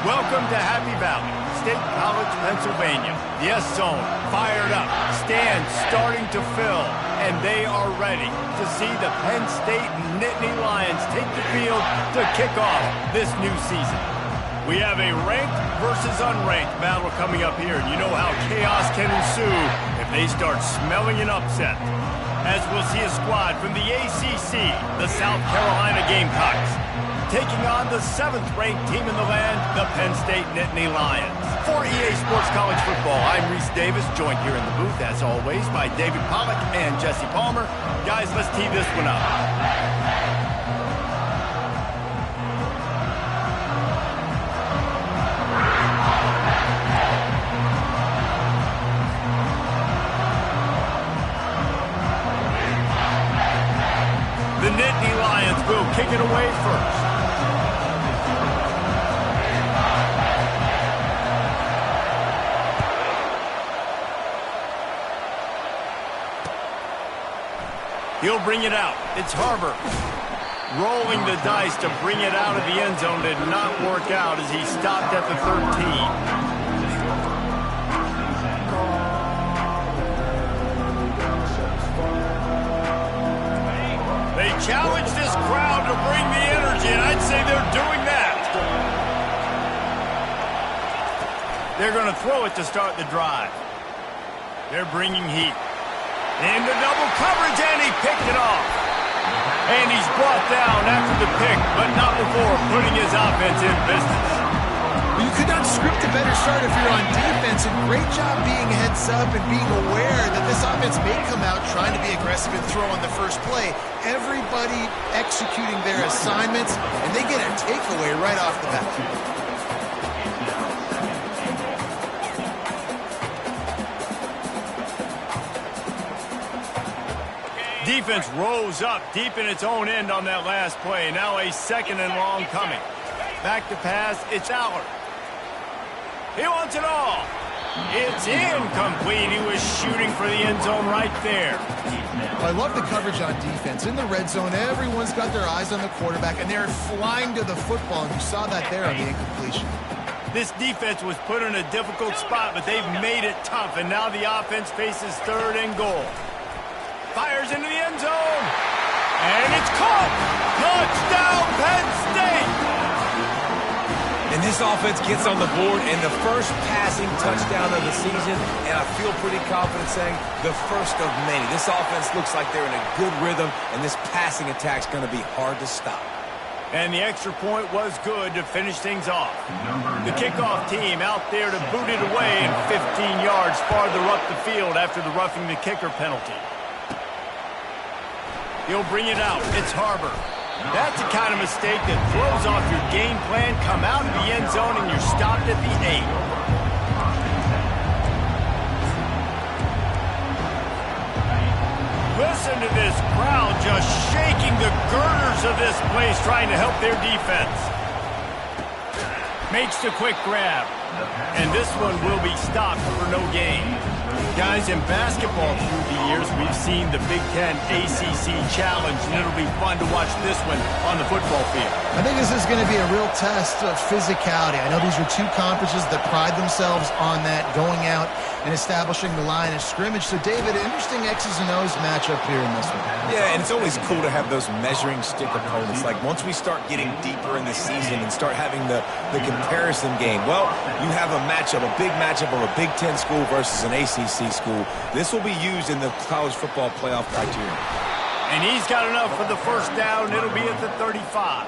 Welcome to Happy Valley, State College, Pennsylvania. The S-Zone, fired up, stands starting to fill, and they are ready to see the Penn State Nittany Lions take the field to kick off this new season. We have a ranked versus unranked battle coming up here, and you know how chaos can ensue if they start smelling an upset. As we'll see a squad from the ACC, the South Carolina Gamecocks, taking on the 7th-ranked team in the land, the Penn State Nittany Lions. For EA Sports College Football, I'm Reese Davis, joined here in the booth, as always, by David Pollack and Jesse Palmer. Guys, let's tee this one up. The Nittany Lions will kick it away first. He'll bring it out. It's Harbor. Rolling the dice to bring it out of the end zone did not work out as he stopped at the 13. They challenge this crowd to bring the energy, and I'd say they're doing that. They're going to throw it to start the drive. They're bringing heat. Into double coverage, and he picked it off. And he's brought down after the pick, but not before putting his offense in business. You could not script a better start if you're on defense, and great job being heads up and being aware that this offense may come out trying to be aggressive and throw on the first play. Everybody executing their assignments, and they get a takeaway right off the bat. Defense rose up deep in its own end on that last play. Now a 2nd and long coming. Back to pass, it's Allard. He wants it all. It's incomplete. He was shooting for the end zone right there. I love the coverage on defense. In the red zone, everyone's got their eyes on the quarterback, and they're flying to the football, and you saw that there on the incompletion. This defense was put in a difficult spot, but they've made it tough, and now the offense faces 3rd and goal. Fires into the end zone. And it's caught. Touchdown, Penn State. And this offense gets on the board and the first passing touchdown of the season. And I feel pretty confident saying the first of many. This offense looks like they're in a good rhythm, and this passing attack's going to be hard to stop. And the extra point was good to finish things off. The kickoff team out there to boot it away and 15 yards farther up the field after the roughing the kicker penalty. He'll bring it out. It's Harbor. That's the kind of mistake that throws off your game plan. Come out of the end zone and you're stopped at the 8. Listen to this crowd just shaking the girders of this place trying to help their defense. Makes the quick grab. And this one will be stopped for no gain. Guys, in basketball through the years, we've seen the Big Ten ACC Challenge, and it'll be fun to watch this one on the football field. I think this is going to be a real test of physicality. I know these are two conferences that pride themselves on that, going out and establishing the line of scrimmage. So, David, interesting X's and O's matchup here in this one. Yeah, and it's always cool to have those measuring stick opponents. Like, once we start getting deeper in the season and start having the comparison game, well, you have a matchup, a big matchup of a Big Ten school versus an ACC school. This will be used in the college football playoff criteria. And he's got enough for the first down. It'll be at the 35.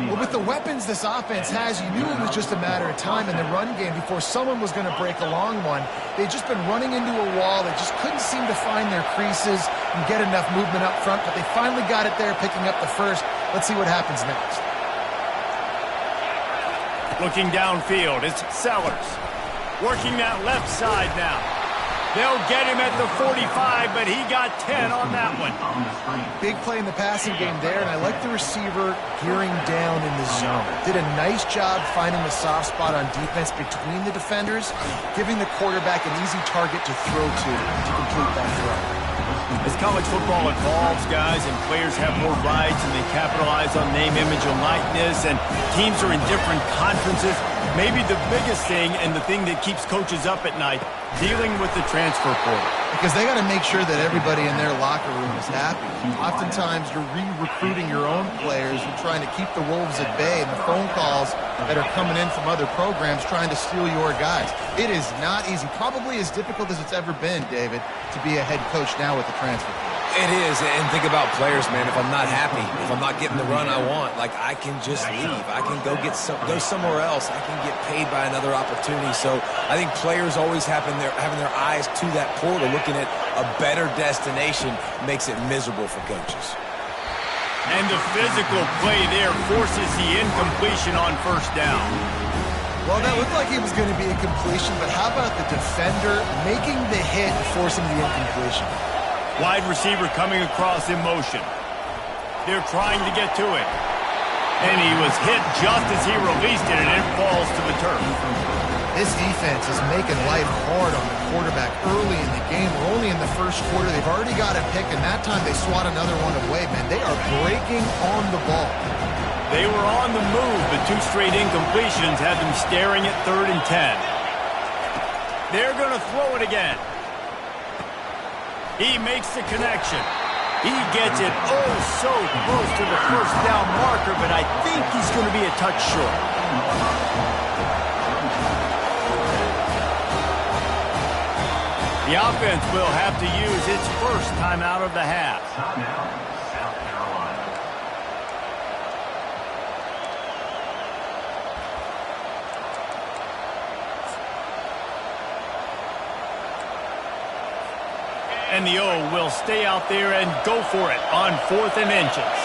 Well, with the weapons this offense has, you knew it was just a matter of time in the run game before someone was going to break a long one. They'd just been running into a wall. They just couldn't seem to find their creases and get enough movement up front, but they finally got it there, picking up the first. Let's see what happens next. Looking downfield, it's Sellers. Working that left side now. They'll get him at the 45, but he got 10 on that one. Big play in the passing game there, and I like the receiver gearing down in the zone. Did a nice job finding the soft spot on defense between the defenders, giving the quarterback an easy target to throw to complete that throw. As college football evolves, guys, and players have more rights and they capitalize on name, image, and likeness, and teams are in different conferences, maybe the biggest thing and the thing that keeps coaches up at night, dealing with the transfer portal. Because they got to make sure that everybody in their locker room is happy. Oftentimes, you're re-recruiting your own players and trying to keep the wolves at bay, and the phone calls that are coming in from other programs trying to steal your guys. It is not easy. Probably as difficult as it's ever been, David, to be a head coach now with the transfer portal. It is, and think about players, man. If I'm not happy, if I'm not getting the run I want, like, I can just leave. I can go somewhere else. I can get paid by another opportunity. So I think players always having their eyes to that portal, looking at a better destination, makes it miserable for coaches. And the physical play there forces the incompletion on first down. Well, that looked like it was going to be a completion, but how about the defender making the hit and forcing the incompletion? Wide receiver coming across in motion. They're trying to get to it. And he was hit just as he released it, and it falls to the turf. This defense is making life hard on the quarterback early in the game. We're only in the first quarter. They've already got a pick, and that time they swat another one away, man. They are breaking on the ball. They were on the move, but two straight incompletions had them staring at 3rd and 10. They're going to throw it again. He makes the connection. He gets it oh so close to the first down marker, but I think he's going to be a touch short. The offense will have to use its first timeout of the half. And the O will stay out there and go for it on 4th and inches.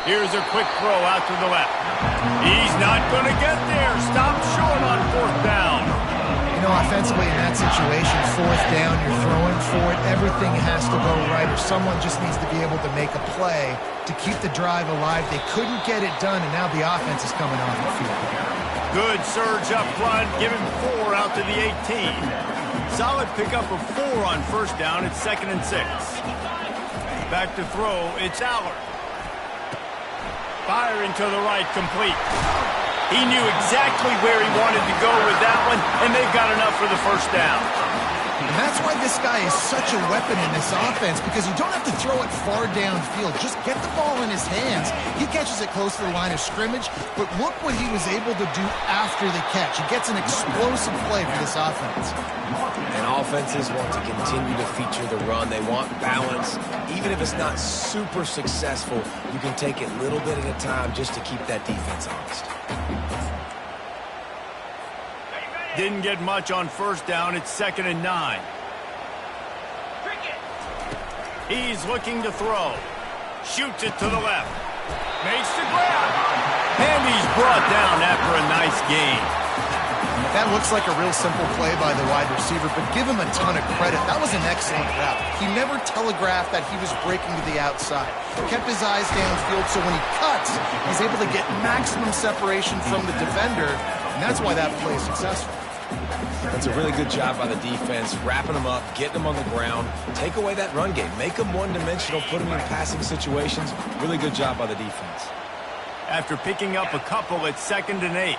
Here's a quick throw out to the left. He's not going to get there. Stop short on 4th down. You know, offensively in that situation, 4th down, you're throwing for it. Everything has to go right, or someone just needs to be able to make a play to keep the drive alive. They couldn't get it done, and now the offense is coming off the field. Good surge up front, giving 4 out to the 18. Solid pickup of 4 on first down. It's 2nd and 6. Back to throw, it's Allard. Firing to the right, complete. He knew exactly where he wanted to go with that one, and they've got enough for the first down. And that's why this guy is such a weapon in this offense, because you don't have to throw it far downfield. Just get the ball in his hands. He catches it close to the line of scrimmage, but look what he was able to do after the catch. He gets an explosive play for this offense. And offenses want to continue to feature the run. They want balance. Even if it's not super successful, you can take it little bit at a time just to keep that defense honest. Didn't get much on first down. It's 2nd and 9. He's looking to throw. Shoots it to the left. Makes the grab. And he's brought down after a nice gain. That looks like a real simple play by the wide receiver, but give him a ton of credit. That was an excellent route. He never telegraphed that he was breaking to the outside. Kept his eyes downfield, so when he cuts, he's able to get maximum separation from the defender, and that's why that play is successful. That's a really good job by the defense, wrapping them up, getting them on the ground, take away that run game, make them one-dimensional, put them in passing situations. Really good job by the defense. After picking up a couple, it's 2nd and 8.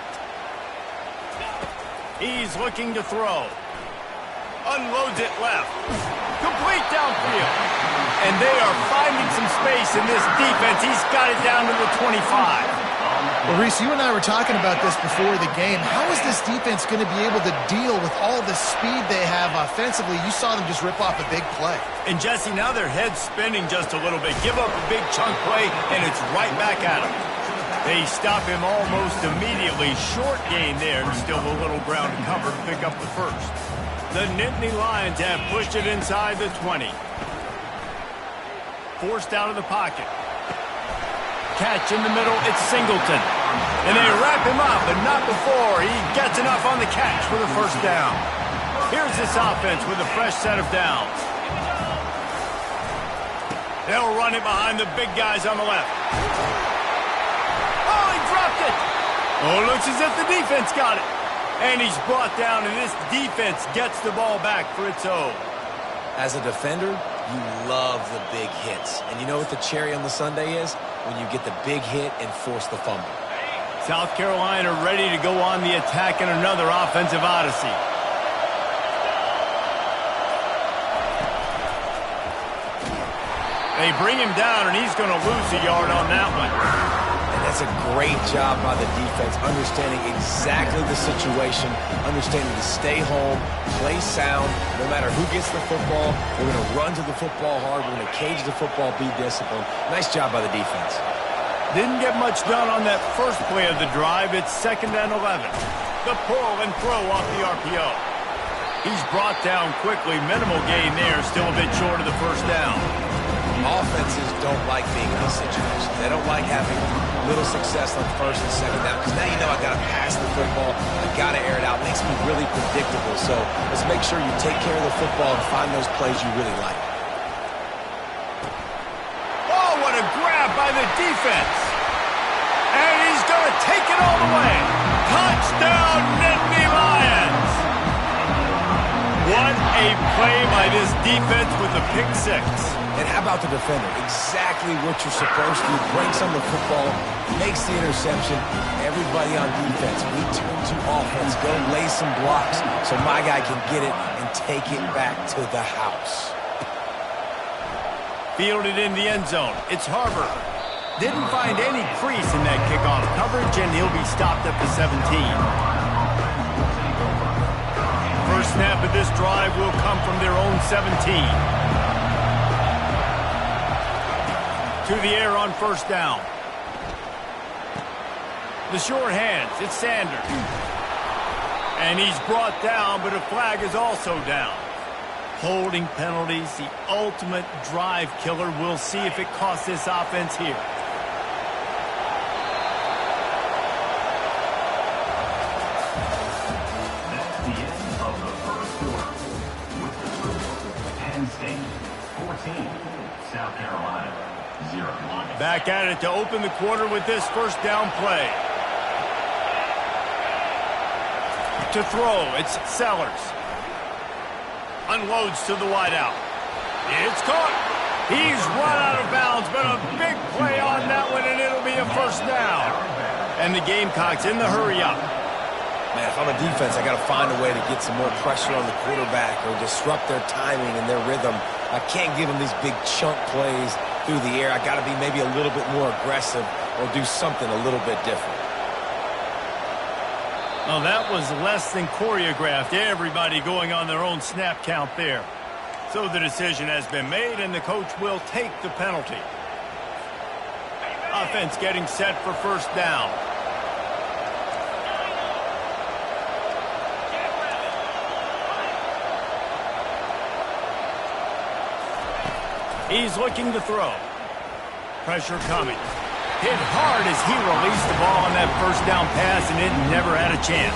He's looking to throw. Unloads it left. Complete downfield. And they are finding some space in this defense. He's got it down to the 25. Well, Reese, you and I were talking about this before the game. How is this defense going to be able to deal with all the speed they have offensively? You saw them just rip off a big play. And, Jesse, now their head's spinning just a little bit. Give up a big chunk play, and it's right back at them. They stop him almost immediately. Short gain there, and still a little ground to cover to pick up the first. The Nittany Lions have pushed it inside the 20. Forced out of the pocket. Catch in the middle, it's Singleton. And they wrap him up, but not before he gets enough on the catch for the first down. Here's this offense with a fresh set of downs. They'll run it behind the big guys on the left. Oh, he dropped it. Oh, looks as if the defense got it. And he's brought down, and this defense gets the ball back for its own. As a defender, you love the big hits. And you know what the cherry on the sundae is? When you get the big hit and force the fumble. South Carolina ready to go on the attack in another offensive odyssey. They bring him down, and he's going to lose a yard on that one. And that's a great job by the defense, understanding exactly the situation, understanding to stay home, play sound. No matter who gets the football, we're going to run to the football hard. We're going to cage the football, be disciplined. Nice job by the defense. Didn't get much done on that first play of the drive. It's 2nd and 11. The pull and throw off the RPO. He's brought down quickly. Minimal gain there. Still a bit short of the first down. Offenses don't like being in this situation. They don't like having little success on 1st and 2nd down because now you know I got to pass the football. I got to air it out. It makes me really predictable. So let's make sure you take care of the football and find those plays you really like. Oh, what a grab by the defense. And he's going to take it all the way. Touchdown, Nittany Lions. What a play by this defense with the pick 6. And how about the defender? Exactly what you're supposed to. Breaks on the football, makes the interception. Everybody on defense, we turn to offense. Go lay some blocks so my guy can get it and take it back to the house. Fielded in the end zone. It's Harvard. Didn't find any crease in that kickoff coverage, and he'll be stopped at the 17. First snap of this drive will come from their own 17. To the air on first down. The short hands, it's Sanders. And he's brought down, but a flag is also down. Holding penalties, the ultimate drive killer. We'll see if it costs this offense here. That's the end of the first quarter. With the score, Penn State 14, South Carolina 0. Back at it to open the quarter with this first down play. To throw, it's Sellers. Unloads to the wideout. It's caught. He's run out of bounds, but a big play on that one, and it'll be a first down. And the Gamecocks in the hurry up. Man, if I'm a defense, I got to find a way to get some more pressure on the quarterback or disrupt their timing and their rhythm. I can't give them these big chunk plays through the air. I got to be maybe a little bit more aggressive or do something a little bit different. Well, that was less than choreographed. Everybody going on their own snap count there. So the decision has been made, and the coach will take the penalty. Offense getting set for first down. He's looking to throw. Pressure coming. Hit hard as he released the ball on that first down pass, and it never had a chance.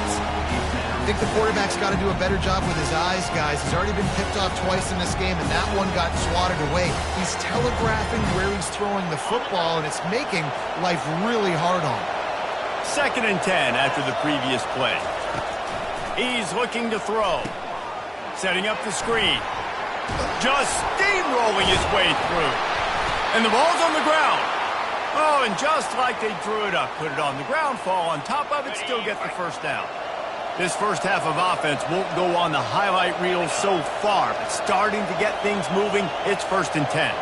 I think the quarterback's got to do a better job with his eyes, guys. He's already been picked off twice in this game, and that one got swatted away. He's telegraphing where he's throwing the football, and it's making life really hard on him. 2nd and 10 after the previous play. He's looking to throw. Setting up the screen. Just steamrolling his way through. And the ball's on the ground. Oh, and just like they drew it up, put it on the ground, fall on top of it, still get the first down. This first half of offense won't go on the highlight reel so far, but starting to get things moving, it's 1st and 10.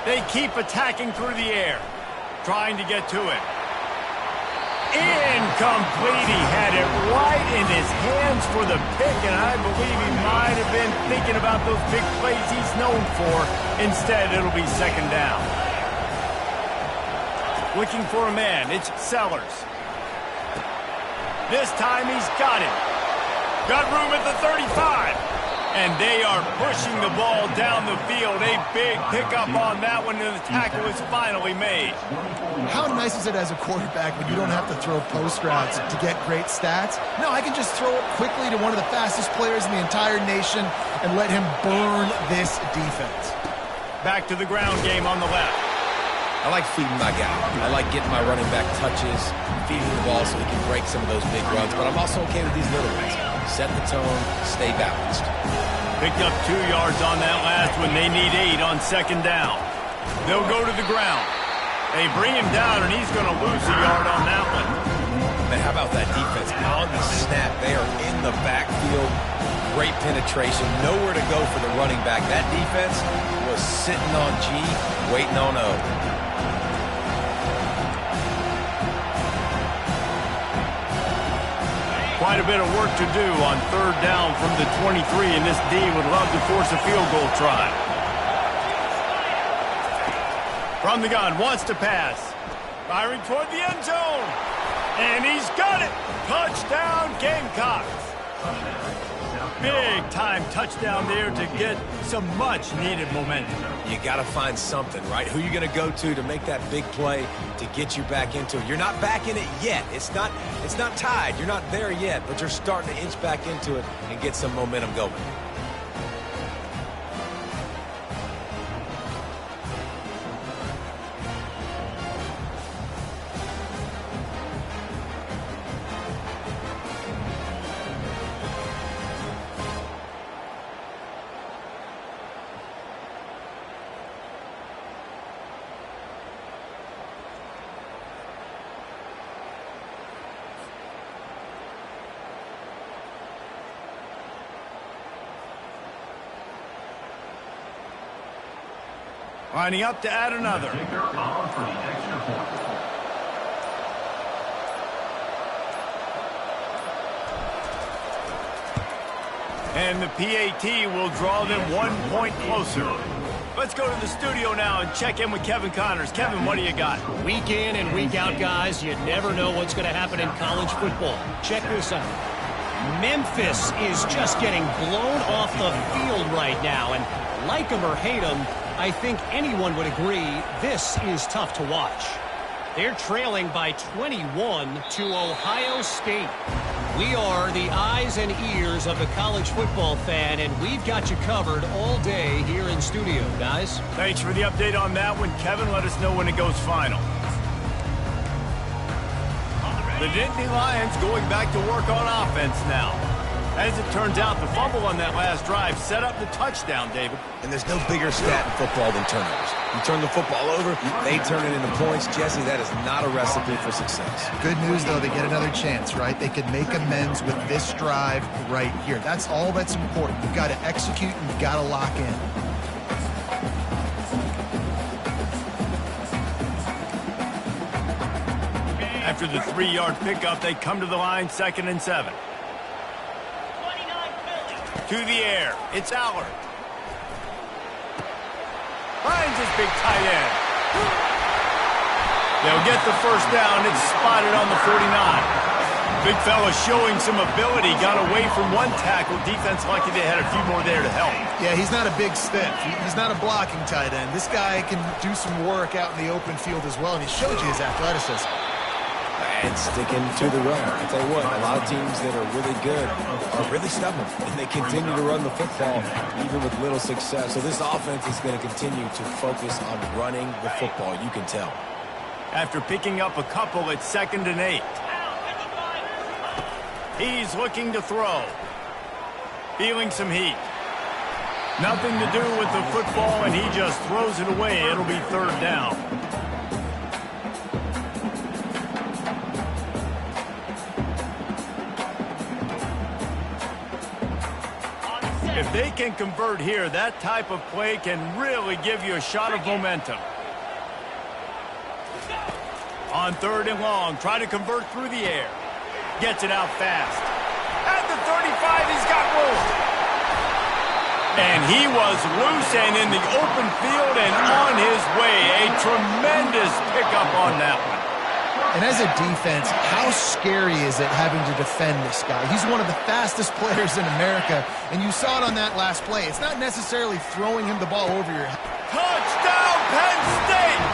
They keep attacking through the air, trying to get to it. Incomplete. He had it right in his hands for the pick, and I believe he might have been thinking about those big plays he's known for. Instead, it'll be 2nd down. Looking for a man. It's Sellers. This time he's got him. Got room at the 35. And they are pushing the ball down the field. A big pickup on that one, and the tackle is finally made. How nice is it as a quarterback when you don't have to throw post routes to get great stats? No, I can just throw it quickly to one of the fastest players in the entire nation and let him burn this defense. Back to the ground game on the left. I like feeding my guy. I like getting my running back touches, feeding the ball so he can break some of those big runs. But I'm also okay with these little ones. Set the tone, stay balanced. Picked up 2 yards on that last one. They need 8 on second down. They'll go to the ground. They bring him down, and he's going to lose a yard on that one. Man, how about that defense? On the snap, they are in the backfield. Great penetration. Nowhere to go for the running back. That defense was sitting on G, waiting on O. Quite a bit of work to do on third down from the 23, and this D would love to force a field goal try. From the gun, wants to pass. Firing toward the end zone. And he's got it. Touchdown, Gamecocks. Big time touchdown there to get some much needed momentum. You got to find something, right? Who you going to go to make that big play to get you back into it? You're not back in it yet. It's not tied. You're not there yet, but you're starting to inch back into it and get some momentum going. Lining up to add another. And the PAT will draw them 1 point closer. Let's go to the studio now and check in with Kevin Connors. Kevin, what do you got? Week in and week out, guys, you never know what's going to happen in college football. Check this out. Memphis is just getting blown off the field right now, and like them or hate them, I think anyone would agree this is tough to watch. They're trailing by 21 to Ohio State. We are the eyes and ears of the college football fan, and we've got you covered all day here in studio, guys. Thanks for the update on that one, Kevin. Let us know when it goes final. The Nittany Lions going back to work on offense now. As it turns out, the fumble on that last drive set up the touchdown, David. And there's no bigger stat in football than turnovers. You turn the football over, they turn it into points. Jesse, that is not a recipe for success. Good news, though, they get another chance, right? They could make amends with this drive right here. That's all that's important. You've got to execute and you've got to lock in. After the 3-yard pickup, they come to the line, 2nd and 7. To the air, it's Allard. Finds his big tight end. They'll get the first down. It's spotted on the 49. Big fella showing some ability. Got away from one tackle. Defense lucky they had a few more there to help. Yeah, he's not a big stiff. He's not a blocking tight end. This guy can do some work out in the open field as well, and he showed you his athleticism. And sticking to the run. I tell you what, a lot of teams that are really good are really stubborn, and they continue to run the football even with little success. So this offense is going to continue to focus on running the football, you can tell. After picking up a couple, it's 2nd and 8. He's looking to throw. Feeling some heat. Nothing to do with the football, and he just throws it away. It'll be 3rd down. If they can convert here, that type of play can really give you a shot of momentum. On 3rd and long, try to convert through the air. Gets it out fast. At the 35, he's got room. And he was loose and in the open field and on his way. A tremendous pickup on that one. And as a defense, how scary is it having to defend this guy? He's one of the fastest players in America, and you saw it on that last play. It's not necessarily throwing him the ball over your head. Touchdown, Penn State!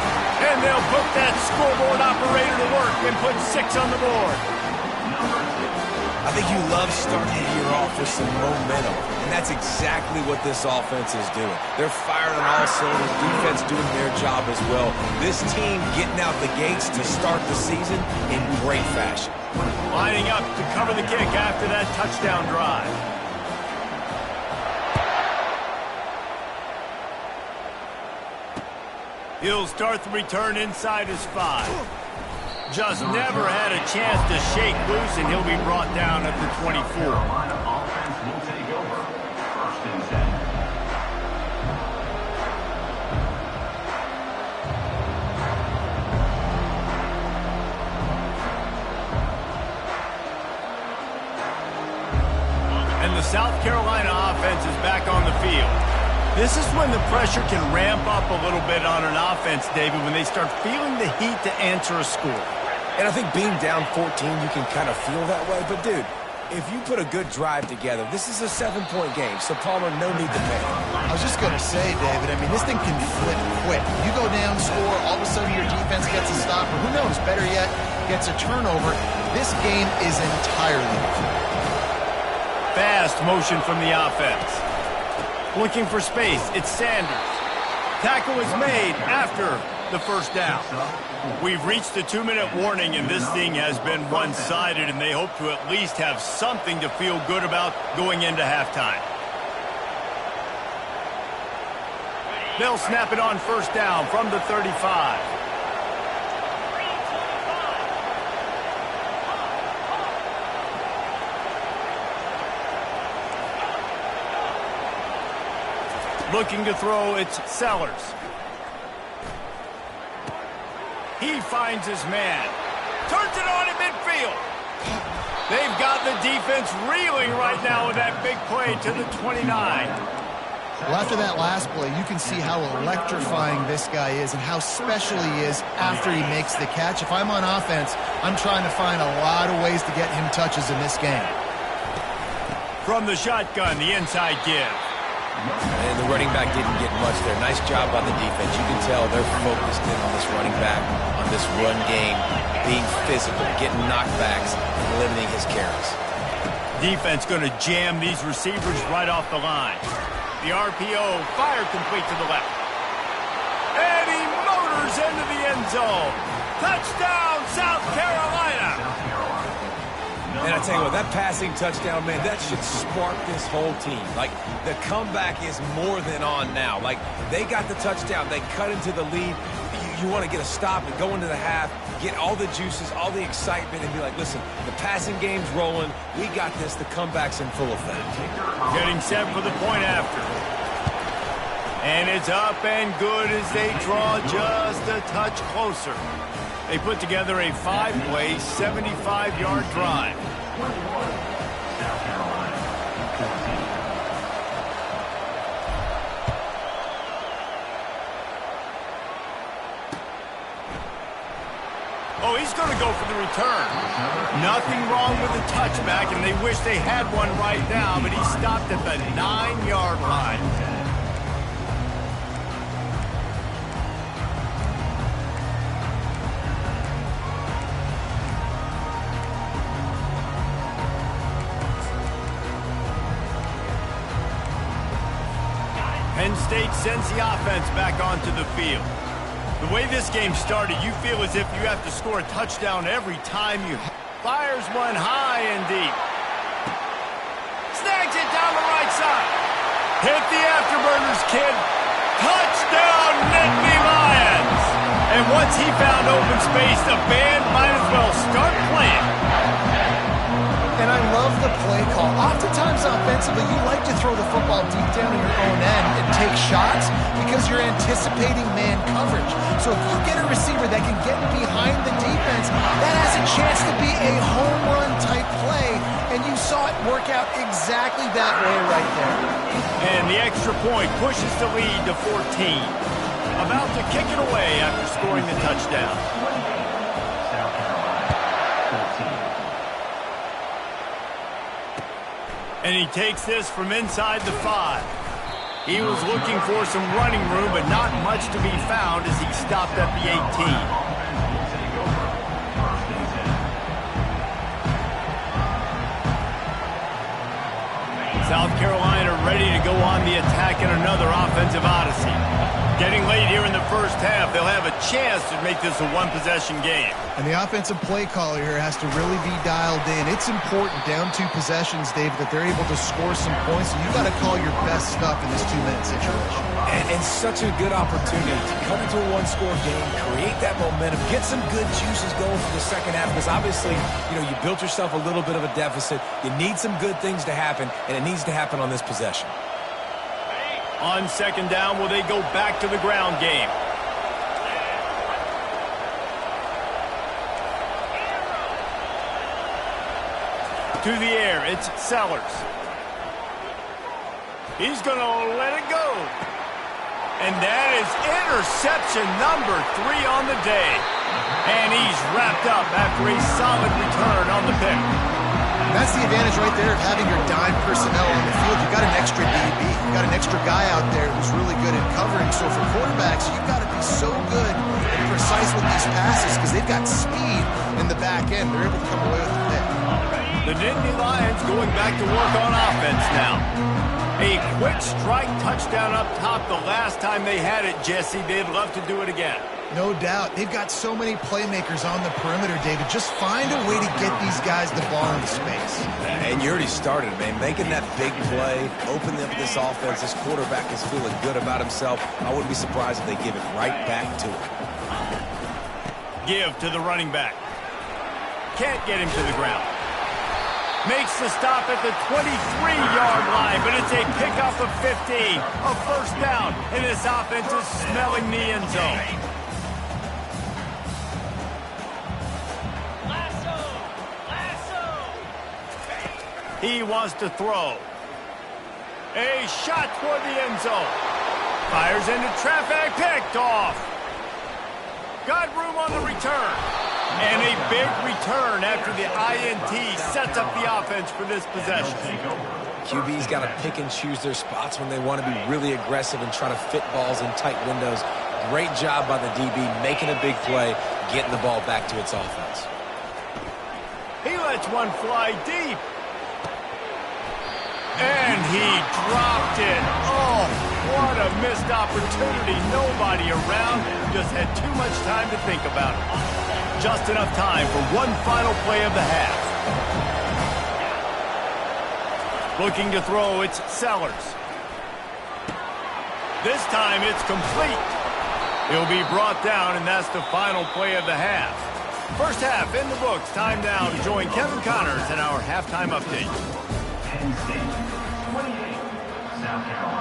And they'll put that scoreboard operator to work and put 6 on the board. I think you love starting the year off with some momentum, and that's exactly what this offense is doing. They're firing on all cylinders, defense doing their job as well. This team getting out the gates to start the season in great fashion. Lining up to cover the kick after that touchdown drive. He'll start the return inside his 5. Just never had a chance to shake loose, and he'll be brought down at the 24. Carolina offense will take over. 1st and 10. And the South Carolina offense is back on the field. This is when the pressure can ramp up a little bit on an offense, David, when they start feeling the heat to answer a score. And I think being down 14, you can kind of feel that way. But, dude, if you put a good drive together, this is a 7-point game. So, Palmer, no need to panic. I was just going to say, David, I mean, this thing can flip quick. You go down, score, all of a sudden your defense gets a stop, or who knows, better yet, gets a turnover. This game is entirely different. Fast motion from the offense. Looking for space, it's Sanders. Tackle is made after the first down. We've reached the 2-minute warning, and this thing has been one-sided, and they hope to at least have something to feel good about going into halftime. They'll snap it on first down from the 35. Looking to throw, it's Sellers. He finds his man. Turns it on in midfield. They've got the defense reeling right now with that big play to the 29. Well, after that last play, you can see how electrifying this guy is and how special he is after he makes the catch. If I'm on offense, I'm trying to find a lot of ways to get him touches in this game. From the shotgun, the inside give. And the running back didn't get much there. Nice job by the defense. You can tell they're focused in on this running back, on this run game, being physical, getting knockbacks, and limiting his carries. Defense going to jam these receivers right off the line. The RPO fired complete to the left. And he motors into the end zone. Touchdown, South Carolina. And I tell you what, that passing touchdown, man, that should spark this whole team. Like, the comeback is more than on now. Like, they got the touchdown. They cut into the lead. You want to get a stop and go into the half, get all the juices, all the excitement, and be like, listen, the passing game's rolling. We got this. The comeback's in full effect. Getting set for the point after. And it's up and good as they draw just a touch closer. They put together a 5-play, 75-yard drive. South Carolina 14. Oh, he's going to go for the return. Nothing wrong with the touchback, and they wish they had one right now, but he stopped at the 9-yard line. Penn State sends the offense back onto the field. The way this game started, you feel as if you have to score a touchdown every time you fires one high and deep. Snags it down the right side. Hit the afterburners, kid. Touchdown, Nittany Lions. And once he found open space, the band might as well start playing. And I love the play call. Oftentimes offensively, you like to throw the football deep down in your own end and take shots because you're anticipating man coverage. So if you get a receiver that can get behind the defense, that has a chance to be a home run type play. And you saw it work out exactly that way right there. And the extra point pushes the lead to 14. About to kick it away after scoring the touchdown. South Carolina 14. And he takes this from inside the 5. He was looking for some running room, but not much to be found as he stopped at the 18. South Carolina ready to go on the attack in another offensive odyssey. Getting late here in the first half, they'll have a chance to make this a one-possession game. And the offensive play caller here has to really be dialed in. It's important, down 2 possessions, David, that they're able to score some points. So you got to call your best stuff in this 2-minute situation. And such a good opportunity to come into a one-score game, create that momentum, get some good juices going for the second half. Because obviously, you built yourself a little bit of a deficit. You need some good things to happen, and it needs to happen on this possession. On second down, will they go back to the ground game? To the air, it's Sellers. He's going to let it go. And that is interception number 3 on the day. And he's wrapped up after a solid return on the pick. That's the advantage right there of having your dime personnel on the field. You got an extra DB. You got an extra guy out there who's really good at covering. So for quarterbacks, you've got to be so good and precise with these passes because they've got speed in the back end. They're able to come away with the pick. The Nittany Lions going back to work on offense now. A quick strike touchdown up top the last time they had it, Jesse. They'd love to do it again. No doubt. They've got so many playmakers on the perimeter, David. Just find a way to get these guys the ball into space. And you already started, man. Making that big play, opening up this offense. This quarterback is feeling good about himself. I wouldn't be surprised if they give it right back to him. Give to the running back. Can't get him to the ground. Makes the stop at the 23-yard line, but it's a pickup of 15. A first down, and this offense is smelling the end zone. He wants to throw. A shot toward the end zone. Fires into traffic, picked off. Got room on the return. And a big return after the INT sets up the offense for this possession. QB's got to pick and choose their spots when they want to be really aggressive and try to fit balls in tight windows. Great job by the DB making a big play, getting the ball back to its offense. He lets one fly deep. And he dropped it. Oh, what a missed opportunity. Nobody around. Just had too much time to think about it. Just enough time for one final play of the half. Looking to throw, it's Sellers. This time it's complete. He'll be brought down, and that's the final play of the half. First half in the books. Time now to join Kevin Connors in our halftime update.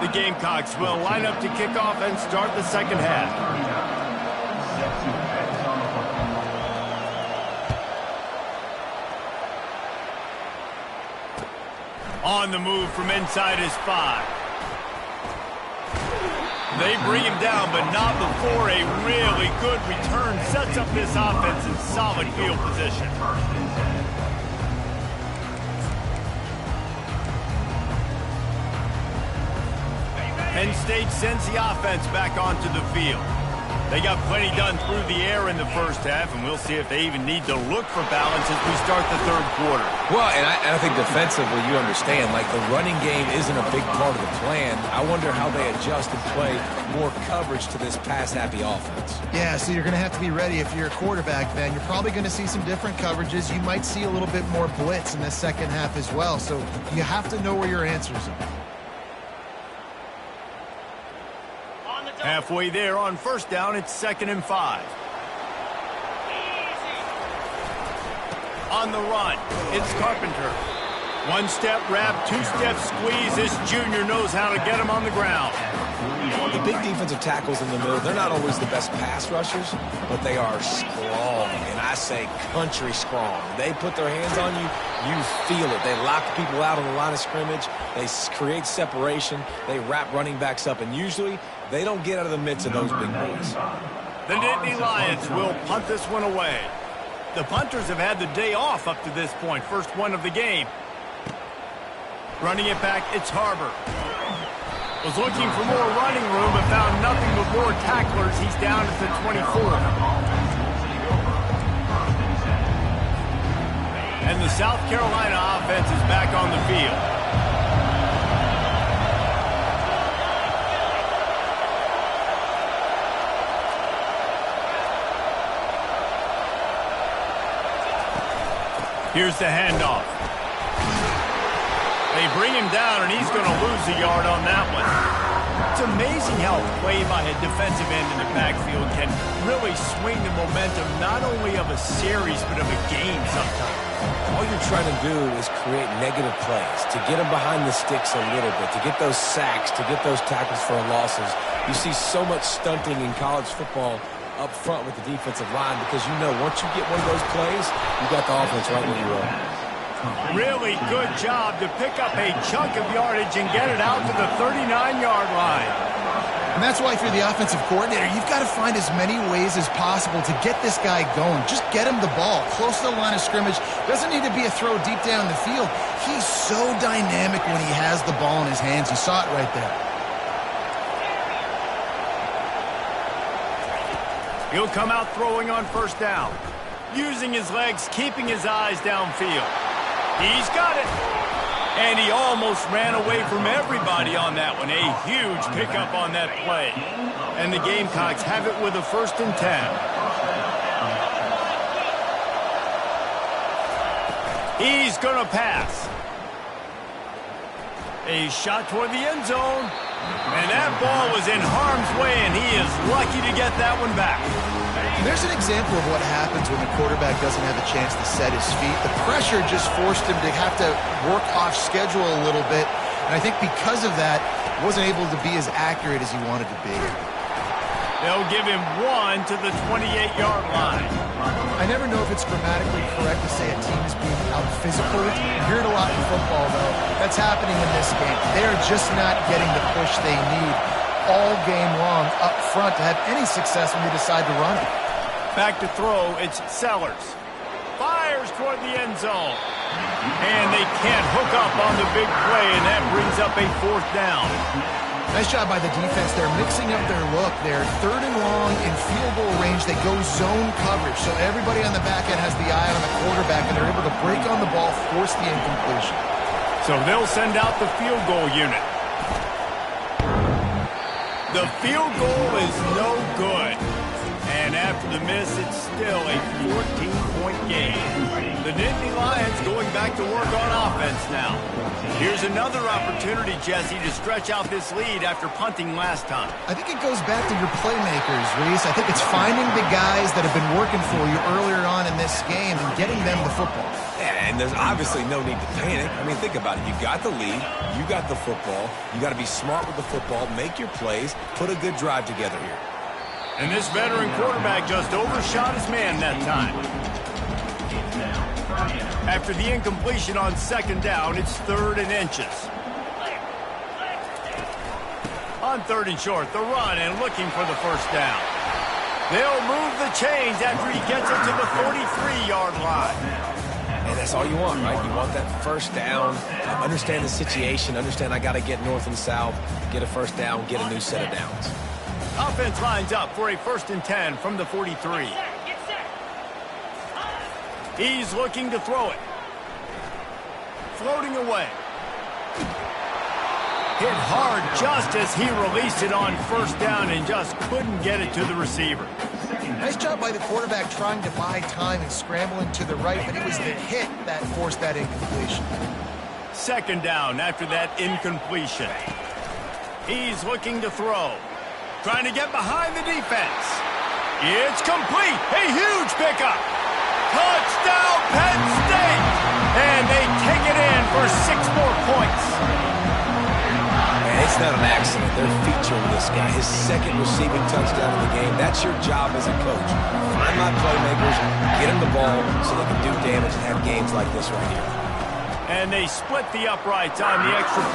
The Gamecocks will line up to kick off and start the second half. On the move from inside his 5. They bring him down, but not before a really good return sets up this offense in solid field position. Penn State sends the offense back onto the field. They got plenty done through the air in the first half, and we'll see if they even need to look for balance as we start the third quarter. Well, and I think defensively, you understand, like the running game isn't a big part of the plan. I wonder how they adjust and play more coverage to this pass-happy offense. Yeah, so you're going to have to be ready if you're a quarterback, man. You're probably going to see some different coverages. You might see a little bit more blitz in the second half as well, so you have to know where your answers are. Halfway there on first down, it's 2nd and 5. On the run, it's Carpenter. One-step wrap, two-step squeeze. This junior knows how to get him on the ground. The big defensive tackles in the middle, they're not always the best pass rushers, but they are strong, and I say country strong. They put their hands on you, you feel it. They lock people out on the line of scrimmage. They create separation. They wrap running backs up, and usually they don't get out of the midst of those big boys. The Nittany Lions will punt this one away. The punters have had the day off up to this point. First one of the game. Running it back, it's Harbor. Was looking for more running room, but found nothing but more tacklers. He's down at the 24. And the South Carolina offense is back on the field. Here's the handoff. They bring him down, and he's going to lose a yard on that one. It's amazing how play by a defensive end in the backfield can really swing the momentum not only of a series but of a game sometimes. All you're trying to do is create negative plays, to get them behind the sticks a little bit, to get those sacks, to get those tackles for losses. You see so much stunting in college football up front with the defensive line because you know once you get one of those plays, you got the offense right where you are. Really good job to pick up a chunk of yardage and get it out to the 39-yard line. And that's why if you're the offensive coordinator, you've got to find as many ways as possible to get this guy going. Just get him the ball close to the line of scrimmage. Doesn't need to be a throw deep down the field. He's so dynamic when he has the ball in his hands. You saw it right there. He'll come out throwing on first down, using his legs, keeping his eyes downfield. He's got it. And he almost ran away from everybody on that one. A huge pickup on that play. And the Gamecocks have it with a 1st and 10. He's going to pass. A shot toward the end zone. And that ball was in harm's way, and he is lucky to get that one back. There's an example of what happens when the quarterback doesn't have a chance to set his feet. The pressure just forced him to have to work off schedule a little bit. And I think because of that, he wasn't able to be as accurate as he wanted to be. They'll give him 1 to the 28-yard line. I never know if it's grammatically correct to say a team is being out-physical. You hear it a lot in football, though. That's happening in this game. They're just not getting the push they need all game long up front to have any success when they decide to run it. Back to throw, it's Sellers. Fires toward the end zone. And they can't hook up on the big play, and that brings up a 4th down. Nice job by the defense. They're mixing up their look. They're 3rd and long in field goal range. They go zone coverage, so everybody on the back end has the eye on the quarterback, and they're able to break on the ball, force the incompletion. So they'll send out the field goal unit. The field goal is no good. And after the miss, it's still a 14-point game. The Nittany Lions going back to work on offense now. Here's another opportunity, Jesse, to stretch out this lead after punting last time. I think it goes back to your playmakers, Reese. I think it's finding the guys that have been working for you earlier on in this game and getting them the football. Yeah, and there's obviously no need to panic. I mean, think about it. You got the lead. You got the football. You got to be smart with the football. Make your plays. Put a good drive together here. And this veteran quarterback just overshot his man that time. After the incompletion on 2nd down, it's 3rd and inches. On 3rd and short, the run and looking for the 1st down. They'll move the chains after he gets it to the 43-yard line. And that's all you want, right? You want that 1st down. Understand the situation. Understand I got to get north and south, get a 1st down, get a new set of downs. Offense lines up for a 1st and 10 from the 43. He's looking to throw it. Floating away. Hit hard just as he released it on 1st down and just couldn't get it to the receiver. Nice job by the quarterback trying to buy time and scrambling to the right, but it was the hit that forced that incompletion. 2nd down after that incompletion. He's looking to throw. Trying to get behind the defense. It's complete. A huge pickup. Touchdown, Penn State. And they take it in for 6 more points. And it's not an accident. They're featuring this guy. His 2nd receiving touchdown in the game. That's your job as a coach. Find my playmakers, get them the ball so they can do damage and have games like this right here. And they split the uprights on the extra point.